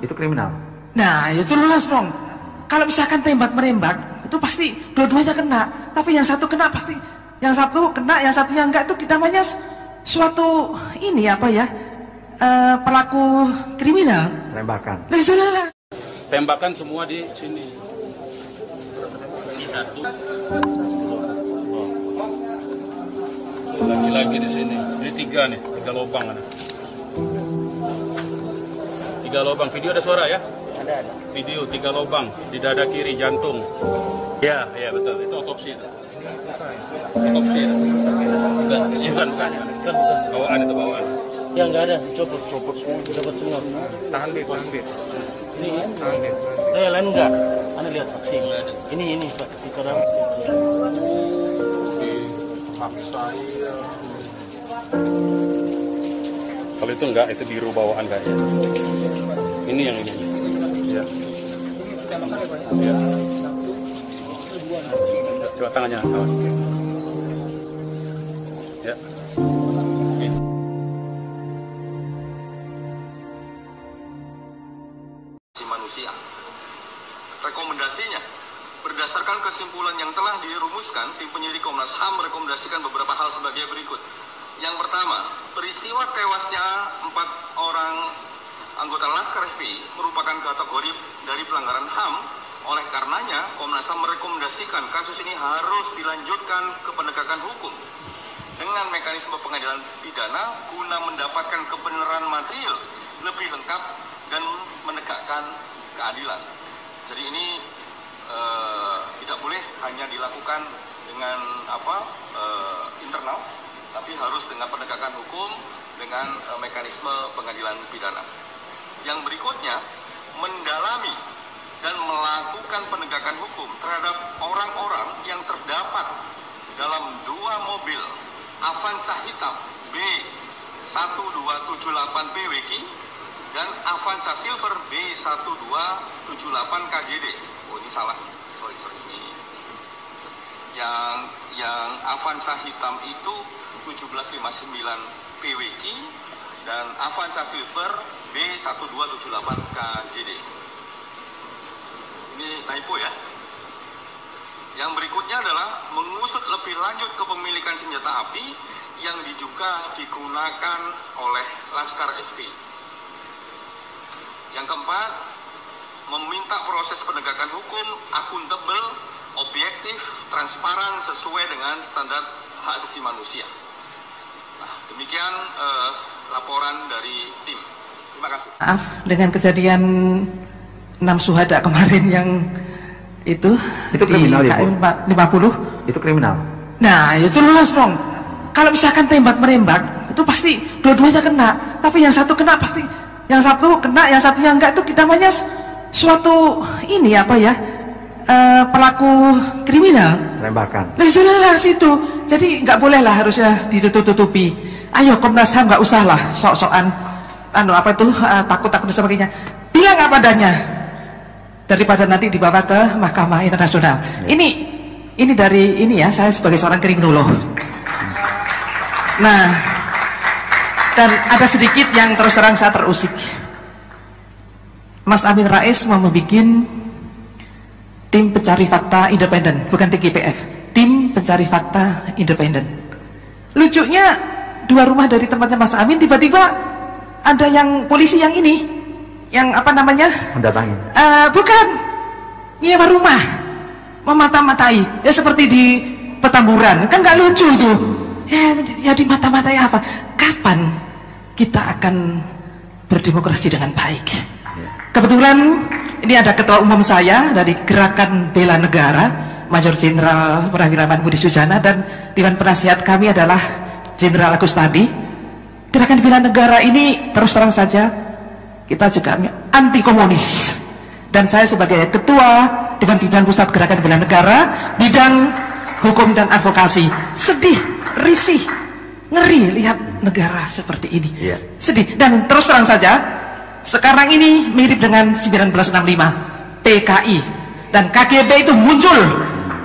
itu kriminal. Nah, ya jelas dong. Kalau misalkan tembak-menembak, itu pasti dua-duanya kena. Tapi yang satu kena pasti, yang satu kena, yang satunya enggak, itu namanya suatu ini apa ya, pelaku kriminal. Tembakan. Nah, jelas. Tembakan semua di sini. Ini satu. Lagi-lagi di sini. Ini tiga nih, tiga lubang ada. Tiga lubang. Video ada suara ya? Ada. Video tiga lubang di dada kiri jantung. Ya, ya betul. Itu otopsi itu. Otopsi itu. Bukan. Bawaan itu bawaan. Ya nggak ada, copot semua. Tahan B. Ini ya? Tahan B. Lain enggak? Anda lihat vaksin. Ini Pak, sekarang. Paksa ya. Kalau itu enggak, itu biru bawaan kayaknya. Ini yang ini. Ya. Ya. Coba tangannya, awas. Ya. Manusia. Rekomendasinya, berdasarkan kesimpulan yang telah dirumuskan, tim penyidik Komnas HAM merekomendasikan beberapa hal sebagai berikut. Yang pertama, peristiwa tewasnya 4 orang anggota Laskar FPI merupakan kategori dari pelanggaran HAM. Oleh karenanya, Komnas HAM merekomendasikan kasus ini harus dilanjutkan ke penegakan hukum dengan mekanisme pengadilan pidana guna mendapatkan kebenaran material lebih lengkap dan menegakkan keadilan. Jadi ini tidak boleh hanya dilakukan dengan internal, tapi harus dengan penegakan hukum dengan mekanisme pengadilan pidana. Yang berikutnya, mendalami dan melakukan penegakan hukum terhadap orang-orang yang terdapat dalam 2 mobil Avanza hitam B1278 PWK dan Avanza Silver B1278 KGD. Oh, ini salah. Sorry. Ini yang Avanza hitam itu 1759 PWK dan Avanza Silver B1278 KGD. Ini typo ya. Yang berikutnya adalah mengusut lebih lanjut kepemilikan senjata api yang diduga digunakan oleh Laskar FPI. Yang keempat, meminta proses penegakan hukum akuntabel, objektif, transparan sesuai dengan standar hak asasi manusia. Nah, demikian laporan dari tim. Terima kasih. Maaf dengan kejadian 6 syuhada kemarin yang itu kriminal di ya, KM 50. Itu kriminal. Nah, ya jelas dong. Kalau misalkan tembak-menembak, itu pasti dua-duanya kena. Tapi yang satu kena pasti, yang satu kena, yang satunya enggak, itu namanya suatu ini apa ya, pelaku kriminal. Tembakan. Nah, jelas itu. Jadi nggak boleh lah, harusnya ditutup-tutupi. Ayo Komnas HAM, nggak usah lah sok-sokan takut-takut dan sebagainya. Bilang apa adanya, daripada nanti dibawa ke Mahkamah Internasional. Ya. Ini dari ini ya, saya sebagai seorang kriminolog. Nah, dan ada sedikit yang terus terang saya terusik. Mas Amin Rais mau membuat tim pencari fakta independen, bukan TGPF, tim pencari fakta independen. Lucunya 2 rumah dari tempatnya Mas Amin tiba-tiba ada yang polisi yang ini, yang apa namanya? Mendatangi. Bukan, nyewa rumah, memata-matai, ya seperti di Petamburan, kan nggak lucu tuh. Ya di mata-matai apa? Kapan kita akan berdemokrasi dengan baik? Kebetulan ini ada ketua umum saya dari Gerakan Bela Negara, Major Jenderal Purnawirawan Budi Sujana, dan Dewan Penasihat kami adalah Jenderal Agustadi. Gerakan Bela Negara ini terus terang saja kita juga anti komunis, dan saya sebagai ketua Dewan Pimpinan Pusat Gerakan Bela Negara bidang hukum dan advokasi sedih, risih, ngeri lihat negara seperti ini. Sedih. Dan terus terang saja sekarang ini mirip dengan 1965 PKI dan KGB itu muncul,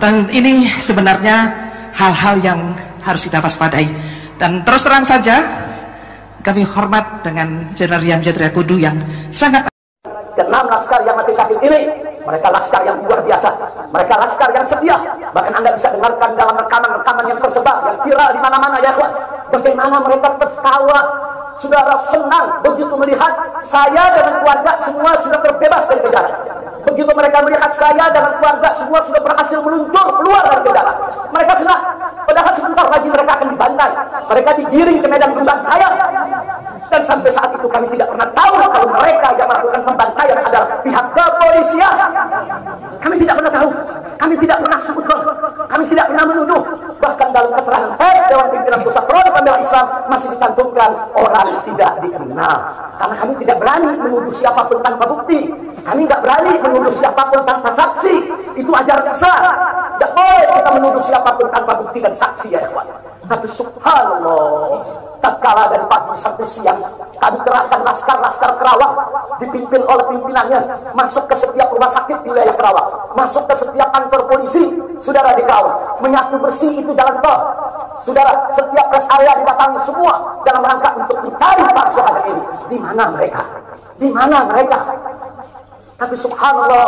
dan ini sebenarnya hal-hal yang harus kita waspadai. Dan terus terang saja kami hormat dengan Jenderal Yahya Kudu yang sangat Ke-6 laskar yang mati syahid ini, mereka laskar yang luar biasa, mereka laskar yang setia. Bahkan Anda bisa dengarkan dalam rekaman-rekaman yang tersebar, yang viral di mana-mana ya kawan, bagaimana mereka tertawa, saudara, senang begitu melihat saya dan keluarga semua sudah terbebas dari penjara. Begitu mereka melihat saya dan keluarga semua sudah berhasil meluncur keluar dari penjara, mereka senang. Padahal sebentar lagi mereka akan dibantai, mereka digiring ke medan pembantaian. Dan sampai saat itu kami tidak pernah tahu kalau mereka yang melakukan pembantaian adalah pihak kepolisian. Kami tidak pernah tahu, kami tidak pernah suudon, kami tidak pernah menuduh. Bahkan dalam keterangan pers Dewan Pimpinan Pusat Front Pembela Islam masih dicantumkan orang tidak dikenal. Karena kami tidak berani menuduh siapapun tanpa bukti, kami tidak berani menuduh siapapun tanpa saksi. Itu ajaran Islam. Tidak boleh kita menuduh siapapun tanpa bukti dan saksi ya kawan. Tapi subhanallah, tatkala dari pagi sampai siang kami kerahkan laskar-laskar Kerawang dipimpin oleh pimpinannya masuk ke setiap rumah sakit di wilayah Kerawang, masuk ke setiap kantor polisi, saudara, di Kerawang, menyapu bersih itu jalan tol, saudara, setiap rest area didatangi semua dalam rangka untuk mencari para syuhada ini. Di mana mereka? Di mana mereka? Tapi subhanallah,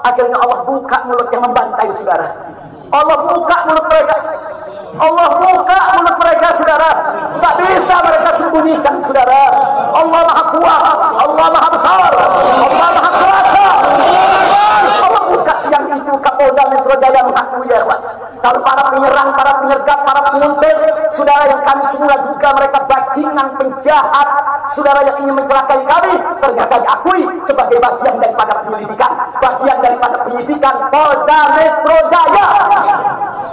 akhirnya Allah buka mulut yang membantai, saudara. Allah buka mulut mereka. Allah buka mulut mereka, saudara. Tak bisa mereka sembunyikan, saudara. Allah Maha Kuat, Allah Maha Besar, Allah Maha Kuasa. Allah buka siang itu Kapolda Metro Jaya mengakui ya, Pak. Kalau para penyerang, para penyergap, para penguntit, saudara, yang kami semula juga mereka bajingan penjahat, saudara, yang ingin mencelakai kami, ternyata diakui sebagai bagian daripada penyelidikan, bagian daripada penyidikan Polda Metro Jaya.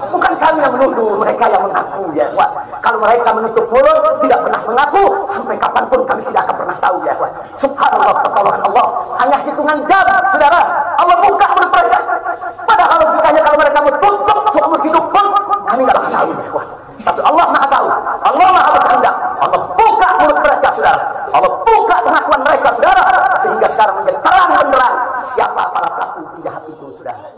Bukan kami yang menuduh, mereka yang mengaku ya Pak. Kalau mereka menutup mulut, tidak pernah mengaku, sampai kapanpun kami tidak akan pernah tahu ya Pak. Subhanallah, pertolongan Allah hanya hitungan jam, saudara. Allah buka mulut mereka. Padahal logikanya kalau mereka mau tutup seumur hidup pun kami tidak akan tahu ya Pak. Tapi Allah Maha tahu, Allah Maha berkehendak. Allah buka mulut mereka, saudara. Allah buka pengakuan mereka, saudara, sehingga sekarang menjadi terang benderang siapa para pelaku penjahat itu, saudara.